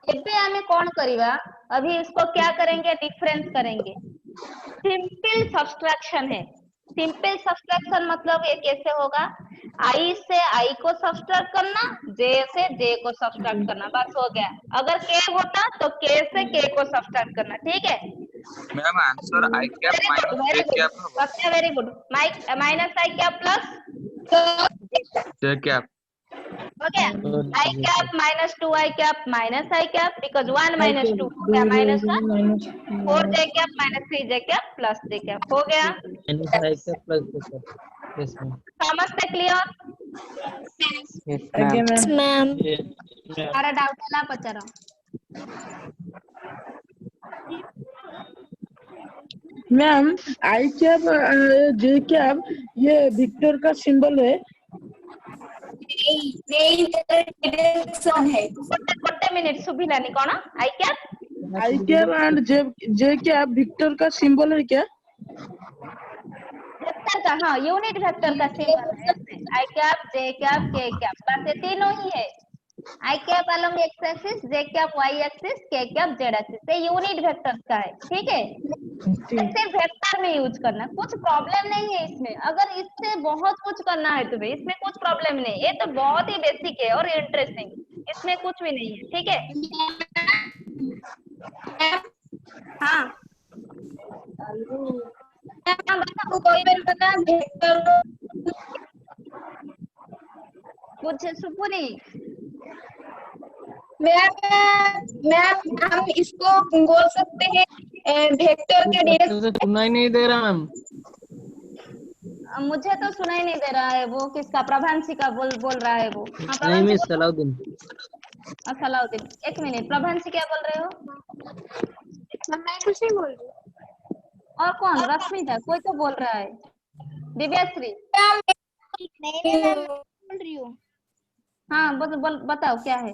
एबे हमें कौन करिवा, अभी इसको क्या करेंगे, डिफरेंस करेंगे। सिंपल सब्सट्रैक्शन है, सिंपल सब्सट्रैक्शन मतलब ये कैसे होगा, i से i को सब्सट्रैक्ट करना, j से j को सब्सट्रैक्ट करना, बस हो गया। अगर k होता तो k से k को सब्सट्रैक्ट करना, ठीक है।
Ma'am answer I cap minus J cap होगा
very good minus I cap plus
J cap
हो गया I cap minus 2 I cap minus I cap because 1 minus 2 हो गया minus 1 4 J cap minus 3 J cap plus J cap हो गया
minus I cap plus J cap yes ma'am
समझते clear
yes
आगे
ma'am
ma'am
ma'am
सारा doubt है पचारो
ma'am I cap J cap ये vector का सिंबल है।
गोटे मिनिट सुभिलानी कौन I cap
I cap and J cap vector का सिंबल है क्या?
वेक्टर का हाँ यूनिट वेक्टर का सिंबल है आई कैप जे कैप के कैप बस ये तीनों ही है आई कैप अलोंग एक्स एक्सिस जे कैप वाई एक्सिस के कैप जेड एक्सिस ये यूनिट वेक्टर का है ठीक है सिर्फ वेक्टर में यूज करना कुछ प्रॉब्लम नहीं है इसमें अगर इससे बहुत कुछ करना है तुम्हें इसमें कुछ प्रॉब्लम नहीं ये तो बहुत ही बेसिक है और इंटरेस्टिंग इसमें कुछ भी नहीं है ठीक है हाँ कुछ सुपुनी
मैम हम इसको बोल सकते हैं वेक्टर के डायरेक्शन
से सुनाई नहीं दे रहा मैम
मुझे तो सुनाई नहीं दे रहा है वो किसका प्रभांशी का बोल रहा है वो हाँ,
नहीं मिस
प्रभांशी
सलाउद्दीन
सलाउद्दीन एक मिनट प्रभांशी क्या बोल रहे हो
मैं कुछ नहीं बोल रही
और कौन रश्मिता कोई तो बोल रहा है दिव्याश्री
नहीं मैं बोल रही हूँ
हाँ बताओ क्या है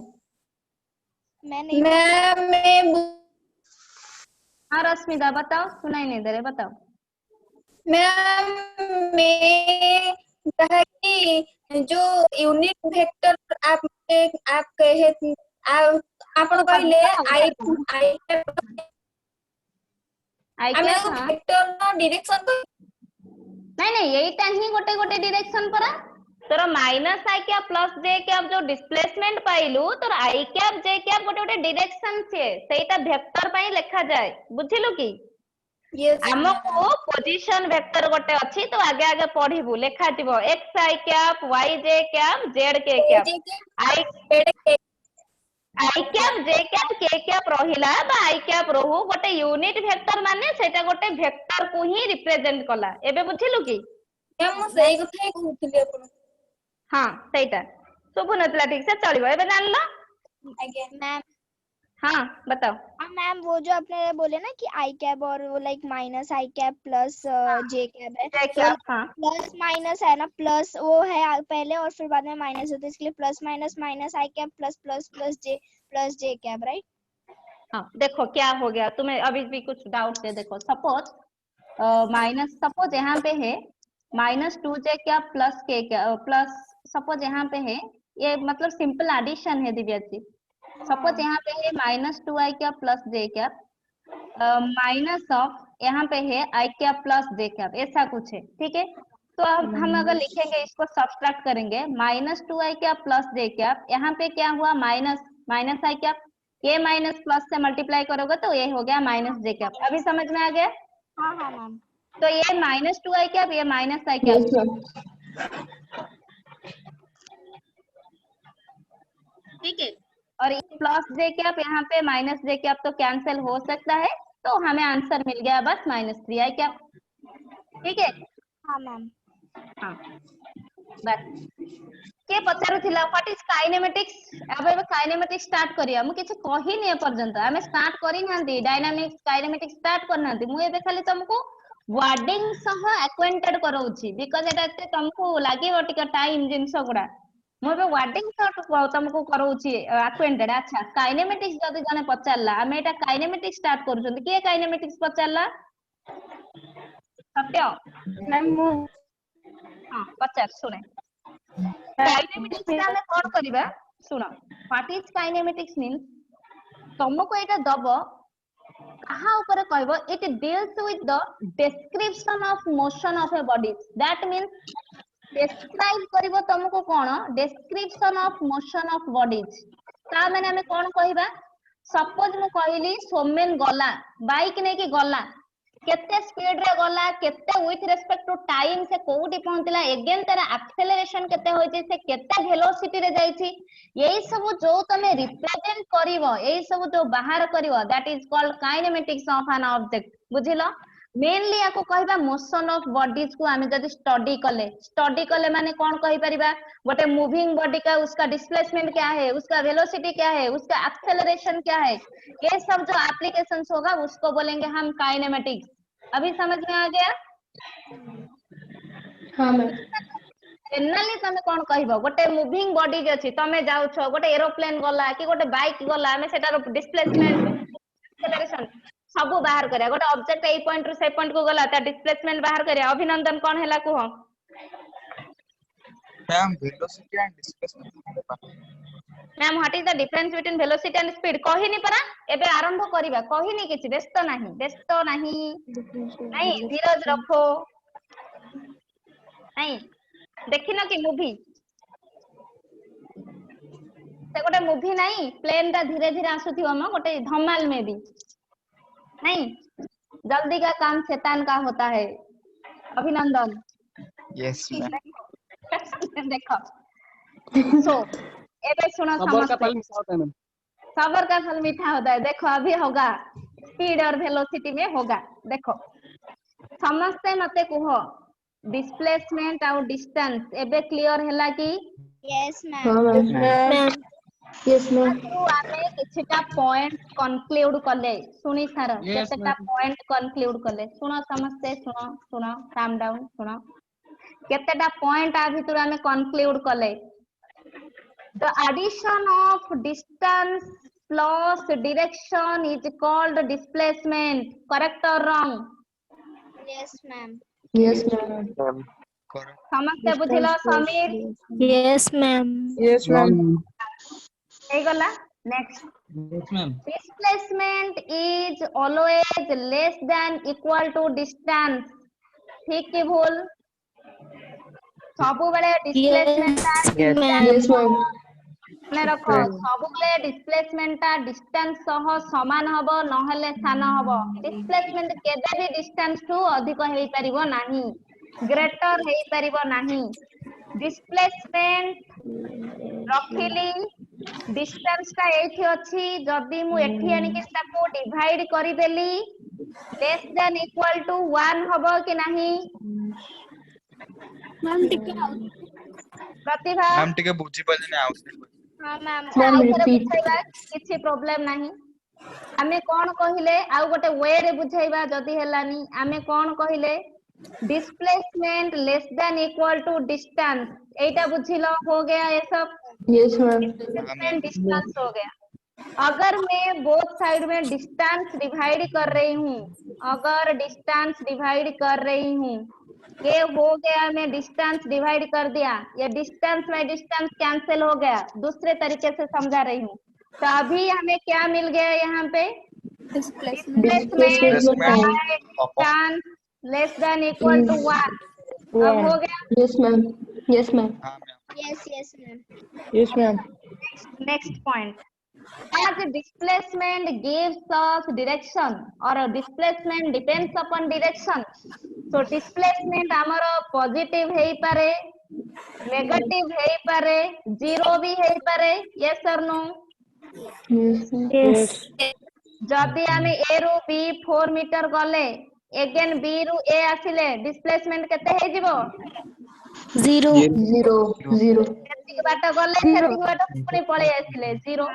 मैं नहीं
मैम
हाँ रश्मिता बताओ सुनाई नहीं दे रहे बताओ
मैम मैं कहा कि जो यूनिट वेक्टर आप कहे आपण कहले आई
क्या हाँ
वेक्टर नो डायरेक्शन
नहीं यही ही गोटे गोटे डायरेक्शन परा तोर minus I cap plus J cap जो डिस्प्लेसमेंट पाइलु तोर आई कैप जे कैप गोटे गोटे डायरेक्शन छे सेटा वेक्टर पई लिखा जाए बुझिलु की हमको पोजीशन वेक्टर गोटे अच्छी तो आगे आगे पढ़िबु लिखा थिबो एक्स आई कैप वाई जे कैप जेड के cap I cap J cap के कैप रहिला बा आई कैप रहू गोटे यूनिट वेक्टर माने सेटा गोटे वेक्टर को ही रिप्रेजेंट कला एबे बुझिलु की
मैम मैं सही कथा ही कहउतली अपन
हाँ सेटा सब नतला ठीक से चलिबो एबे जानला
मैम
हाँ बताओ
मैम वो जो आपने बोले ना कि आई कैप और वो like minus I cap plus J cap है
हाँ
प्लस माइनस है ना प्लस वो है पहले और फिर बाद में माइनस होता है इसलिए plus minus minus I cap plus plus plus J cap right
हाँ देखो क्या हो गया तुम्हें अभी भी कुछ डाउट है देखो सपोज सपोज यहाँ पे है -2j कैप प्लस के कैप प्लस सपोज यहाँ पे है ये मतलब सिंपल एडिशन है दिव्या जी सपोज यहाँ पे है -2i cap plus J cap minus of यहाँ पे है i cap plus J cap ऐसा कुछ है ठीक है तो अब हम अगर लिखेंगे इसको सब्सट्रैक्ट करेंगे -2i cap plus J cap यहाँ पे क्या हुआ माइनस आई कैप ये माइनस प्लस से मल्टीप्लाई करोगे तो ये हो गया -j कैप अभी समझ में आ गया
हाँ मैम
तो ये -2i कैप ये -i कैप ठीक है और ये प्लस जे कैप यहाँ पे -j कैप तो कैंसिल हो सकता है तो हमें आंसर मिल गया बस -3i कैप ठीक है
हाँ मैम
हाँ बस के पचारुथिला व्हाट इज काइनेमेटिक्स अब काइनेमेटिक्स स्टार्ट करिया मु किछ कहि नै पर्यंत हमें स्टार्ट करि नांती डायनामिक्स काइनेमेटिक्स स्टार्ट करनांती मु एबे खाली तुमको वर्डिंग सह एक्वेंटेड करौछि बिकॉज़ एटा एते तुमको लागिवो टिका टाइम जिंस गुडा मु एबे वर्डिंग सह तुमको करौछि एक्वेंटेड अच्छा काइनेमेटिक्स जदी जने पचारला हमें एटा काइनेमेटिक्स स्टार्ट करूछन के काइनेमेटिक्स पचारला सत्य
मैम
हां पचार सुने काइनेमेटिक्स हमें कोन करबा सुनो व्हाट इज काइनेमेटिक्स मींस तुमको एटा दबो कहा ऊपर कहबो it deals with the description of motion of a body that means describe करबो तुमको कोन description of motion of bodies ता माने हमें कोन कहबा सपोज मु कहली सोमेन गला बाइक ने की गला केते स्पीड रे गला केते विथ रेस्पेक्ट टू टाइम से कोउटी पहुंचला अगेन तार एक्सेलरेशन केते होई छै से केते वेलोसिटी रे जाई छी यही सब जो तमे रिप्रेजेंट करिवो यही सब जो बाहर करिवो that is called kinematics of an object बुझिलो मेनली याको कहबा मोशन ऑफ बॉडीज को आमे जदी स्टडी कले माने कोन कहि परिबा गोटे मूविंग बॉडी का उसका डिस्प्लेसमेंट क्या है उसका वेलोसिटी क्या है उसका एक्सेलरेशन क्या है ये सब जो एप्लीकेशंस होगा उसको बोलेंगे हम काइनेमेटिक्स अभी समझ में आ गया
हाँ मैम
जनरली तमे कोन कहबो गोटे मूविंग बॉडी जे अछि तमे जाउ छ गोटे एरोप्लेन गला कि गोटे बाइक गला हमें सेटार डिस्प्लेसमेंट एक्सेलरेशन सब बाहर करिया गोटे ऑब्जेक्ट ए पॉइंट रु से पॉइंट को गला ता डिस्प्लेसमेंट बाहर करिया अभिनंदन कोन हैला कुह
ma'am velocity and displacement
ma'am what is the difference between velocity and speed कहिनी परा एबे आरंभ करिबा कहिनी किछि व्यस्त नहीं नहीं धीरज रखो नहीं देखिन कि मूवी से गोटे मूवी नहीं प्लेन ता धीरे धीरे आसुथियो म गोटे धमाल में भी नहीं जल्दी का काम शैतान का होता है अभिनंदन
यस मैम
देखो सो एबे सुनो
सबर का फल
समझते
मिसा होता है मैम
सबर का फल मीठा होता है देखो अभी होगा स्पीड और वेलोसिटी में होगा देखो समझते मते कुह डिस्प्लेसमेंट और डिस्टेंस एबे क्लियर हैला कि
यस
हाँ
मैम
मैम यस मैम
आगु आमे किछटा पॉइंट कनक्लूड कले सुनी सार
Yes,
केतेटा
ma'am.
पॉइंट कनक्लूड कले सुनो समझते सुनो काम डाउन सुनो केतेटा पॉइंट आ भितर आमे कनक्लूड कले the addition of distance plus direction is called displacement correct और wrong
yes ma'am
yes ma'am
correct
समझते बुझिलो Sameer
yes ma'am
yes ma'am
हे गला next
Yes, ma'am.
displacement is always less than equal to distance ठीक की भूल सब बेले डिस्प्लेसमेंट
यस मैम
ने रखो सब बेले डिस्प्लेसमेंट ता डिस्टेंस सह समान हबो नहले सान हबो डिस्प्लेसमेंट केबे भी डिस्टेंस टू अधिक हेई परिबो नाही ग्रेटर हेई परिबो नाही डिस्प्लेसमेंट रखिली डिस्टेंस ता एठी अछि जदी मु एठी आनि के ताको डिवाइड करि देली लेस देन इक्वल टू 1 हबो कि नाही प्रतिभा
मैम टिके बुझी पाले ने आउटसाइड
हाँ मैम
मैम
आउ थोड़े
रिपीट
बुझाइबा किछि प्रॉब्लम नाही आमे कोन कहिले आउ गोटे वे रे बुझाइबा जदी हेलानी आमे कोन कहिले displacement less than equal to distance एटा बुझिलो हो गया ये सब
यस मैम
डिस्प्लेसमेंट डिस्टेंस हो गया अगर मैं बोथ साइड में डिस्टेंस डिवाइड कर रही हूँ अगर डिस्टेंस डिवाइड कर रही हूँ ये हो गया मैं डिस्टेंस डिवाइड कर दिया ये डिस्टेंस में डिस्टेंस कैंसिल हो गया दूसरे तरीके से समझा रही हूँ तो अभी हमें क्या मिल गया यहाँ पे displacement distance less than equal to 1 अब हो गया
यस मैम यस मैम
हां मैम
yes yes ma'am
yes ma'am
next point as displacement gives us direction or displacement depends upon direction so displacement amaro positive hei pare negative hei pare zero bhi hei pare yes or no
yes
जदि आमे a रो b 4 metre गले again b रो a आसिले displacement केते हे जिवो
zero
zero
सेटिक बाट गले सेटिक बाट पुनी पळे आसिले जीरो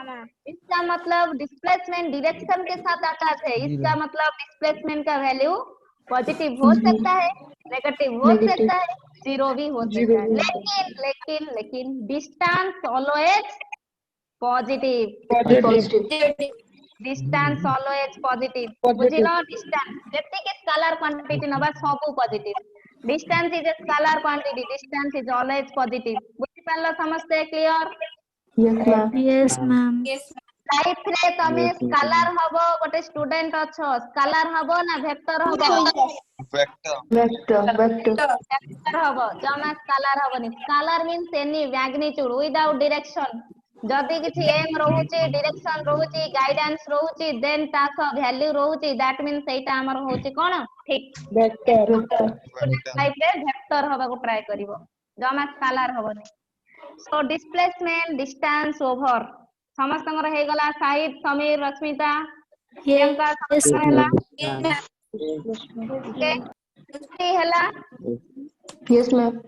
इसका मतलब डिस्प्लेसमेंट डायरेक्शन के साथ आकाश है इसका मतलब डिस्प्लेसमेंट का वैल्यू पॉजिटिव हो सकता है नेगेटिव हो सकता है जीरो भी हो सकता है लेकिन distance always positive distance always positive बुझिलो डिस्टेंस जति के स्केलर क्वांटिटी नबा सब positive distance is a scalar quantity distance is always positive बुझि पालो समझते क्लियर
यस मैम
लाइफ रे तमे स्केलर हबो गोटे स्टूडेंट अछो स्केलर हबो ना वेक्टर हबो
वेक्टर
वेक्टर हबो जमा स्केलर हबोनी scalar means any magnitude without direction जदि किछि एम रहउची डायरेक्शन रहउची गाइडेंस रहउची देन ताक वैल्यू रहउची दैट मींस एटा हमर होउची कोन ठीक
वेक्टर
टाइप रे वेक्टर हबा को ट्राई करिवो जमा स्केलर हबनी सो डिस्प्लेसमेंट डिस्टेंस ओवर समस्तंगर हे गला साहिद समीर रश्मिता प्रियंका समस्त हैला ओके हैला
यस मैम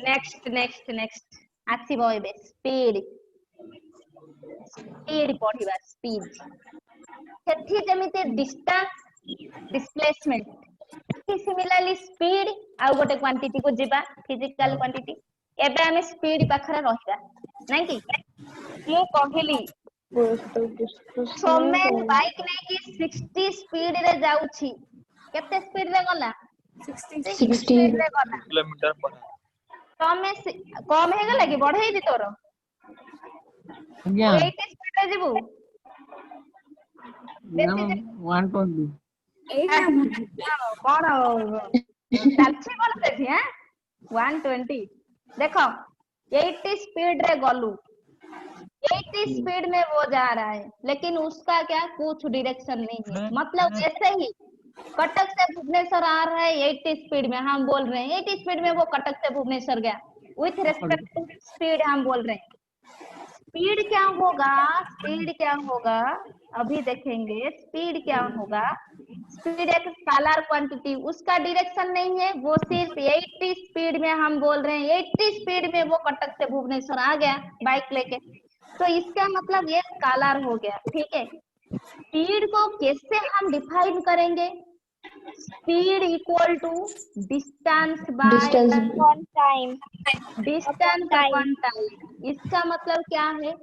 नेक्स्ट आसीबो एबे स्पीड पढ़िबा स्पीड सेठी जेमिते डिस्टेंस डिस्प्लेसमेंट सिमिलरली स्पीड आ गोटे क्वांटिटी को जिबा फिजिकल क्वांटिटी एबे हमें स्पीड पाखरे रहिबा नै कि मु कहली सोमेन बाइक नै कि 60 स्पीड रे जाउछि केते स्पीड रे गला 60 स्पीड रे गला
किलोमीटर पर
तमे कम हे गला कि बढ़ाई दी तोर
आज्ञा
80 स्पीड रे जिबू
मैम 120
कौन चालछि कौन सेठी हैं 120 देखो 80 स्पीड रे गलू 80 स्पीड में वो जा रहा है लेकिन उसका क्या कुछ डायरेक्शन नहीं है मतलब ऐसे ही कटक से भुवनेश्वर आ रहा है 80 स्पीड में हम बोल रहे हैं 80 स्पीड में वो कटक से भुवनेश्वर गया विथ रेस्पेक्ट टू स्पीड हम बोल रहे हैं स्पीड क्या होगा अभी देखेंगे स्पीड क्या होगा स्पीड एक स्केलर क्वांटिटी उसका डायरेक्शन नहीं है वो सिर्फ 80 स्पीड में हम बोल रहे हैं 80 स्पीड में वो कटक से भुवनेश्वर आ गया बाइक लेके तो इसका मतलब ये स्केलर हो गया ठीक है स्पीड को कैसे हम डिफाइन करेंगे speed equal to distance by
time
distance upon time इसका मतलब क्या है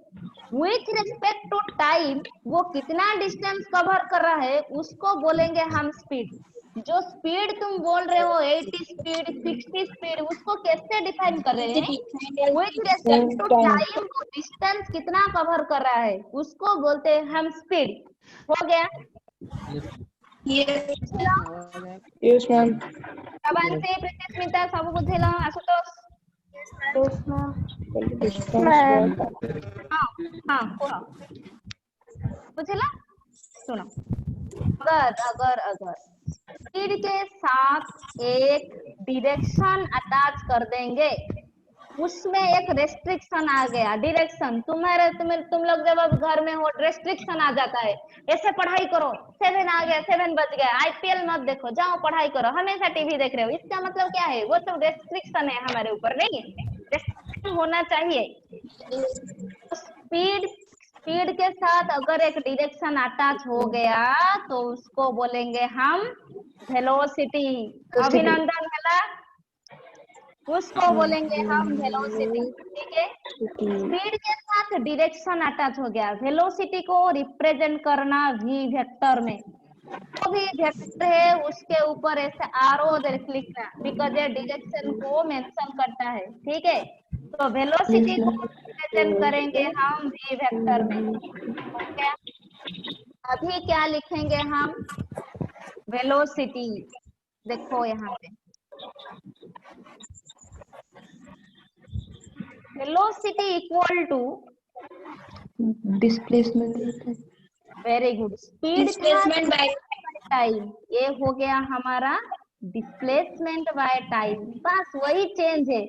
विथ रिस्पेक्ट टू टाइम वो कितना डिस्टेंस कवर कर रहा है उसको बोलेंगे हम स्पीड जो स्पीड तुम बोल रहे हो 80 स्पीड 60 स्पीड उसको कैसे डिफाइन कर रहे हैं विथ रिस्पेक्ट टू टाइम वो डिस्टेंस कितना कवर कर रहा है उसको बोलते हैं हम स्पीड हो गया
यस मैम
अबांसे प्रतिस्मिता सब बुझेला आशुतोष हाँ बुझेला सुनो अगर स्पीड के साथ एक डायरेक्शन अटैच कर देंगे उसमें एक रेस्ट्रिक्शन आ गया डायरेक्शन तुम लोग जब अब घर में हो रेस्ट्रिक्शन आ जाता है ऐसे पढ़ाई करो 7 आ गया 7 बज गया आईपीएल मत देखो जाओ पढ़ाई करो हमेशा टीवी देख रहे हो इसका मतलब क्या है वो तो रेस्ट्रिक्शन है हमारे ऊपर नहीं रेस्ट्रिक्शन होना चाहिए स्पीड के साथ अगर एक डायरेक्शन अटैच हो गया तो उसको बोलेंगे हम वेलोसिटी अभिनंदन है उसको बोलेंगे हम वेलोसिटी ठीक है स्पीड के साथ डायरेक्शन अटैच हो गया वेलोसिटी को रिप्रेजेंट करना v वेक्टर में तो भी वेक्टर है उसके ऊपर ऐसे आरो लिखना बिकॉज ये डायरेक्शन को मेंशन करता है ठीक है तो वेलोसिटी को रिप्रेजेंट करेंगे हम v वेक्टर में ओके अभी क्या लिखेंगे हम वेलोसिटी देखो यहाँ पे velocity equal to
displacement
very good speed
displacement by
time ये हो गया हमारा डिस्प्लेसमेंट बाय टाइम बस वही चेंज है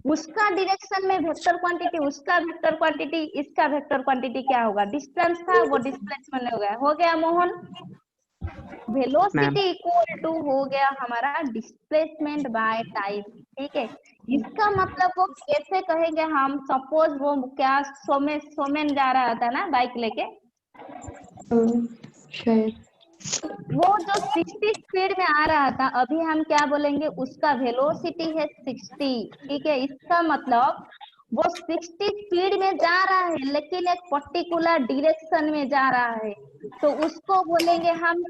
उसका डायरेक्शन में वेक्टर क्वांटिटी उसका वेक्टर क्वांटिटी इसका वेक्टर क्वांटिटी क्या होगा डिस्टेंस था वो डिस्प्लेसमेंट हो गया मोहन वेलोसिटी इक्वल टू हो गया हमारा डिस्प्लेसमेंट बाय टाइम ठीक है इसका मतलब वो कैसे कहेंगे हम सपोज वो क्या सोमेन जा रहा था ना बाइक लेके
शायद
वो जो 60 स्पीड में आ रहा था अभी हम क्या बोलेंगे उसका वेलोसिटी है 60 ठीक है इसका मतलब वो 60 स्पीड में जा रहा है लेकिन एक पर्टिकुलर डायरेक्शन में जा रहा है तो उसको बोलेंगे हम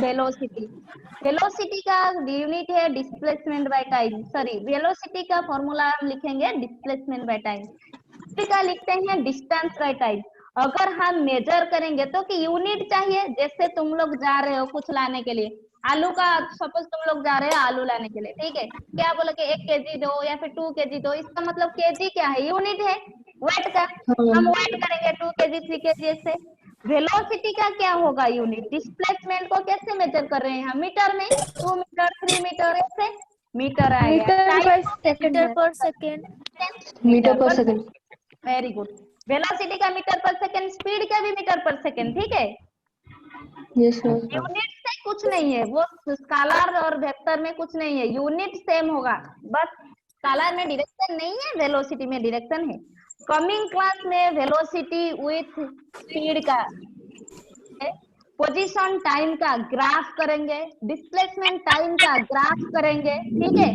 वेलोसिटी वेलोसिटी का यूनिट है displacement by time sorry velocity का फॉर्मूला हम लिखेंगे डिस्प्लेसमेंट बाय टाइम का लिखते हैं डिस्टेंस बाय टाइम अगर हम मेजर करेंगे तो कि यूनिट चाहिए जैसे तुम लोग जा रहे हो कुछ लाने के लिए आलू का सपोज तुम लोग जा रहे हो आलू लाने के लिए ठीक है क्या बोले कि 1 kg दो या फिर 2 kg दो इसका मतलब kg क्या है यूनिट है वेट का हम वेट करेंगे 2 kg 3 kg ऐसे। वेलोसिटी का क्या होगा यूनिट? डिस्प्लेसमेंट को कैसे मेजर कर रहे हैं हम? मीटर में, 2 मीटर 3 मीटर ऐसे मीटर आएगा।
मीटर पर सेकेंड।
मीटर पर सेकेंड, वेरी गुड। वेलोसिटी का मीटर पर सेकेंड, स्पीड का भी मीटर पर सेकेंड, ठीक है।
Yes sir.
यूनिट से कुछ नहीं है, वो स्कालर और वेक्टर में कुछ नहीं है, यूनिट सेम होगा, बस स्कालर में डायरेक्शन नहीं है, वेलोसिटी में डायरेक्शन है। कमिंग क्लास में वेलोसिटी विथ स्पीड का, पोजीशन टाइम का ग्राफ करेंगे, डिस्प्लेसमेंट टाइम का ग्राफ करेंगे, ठीक है।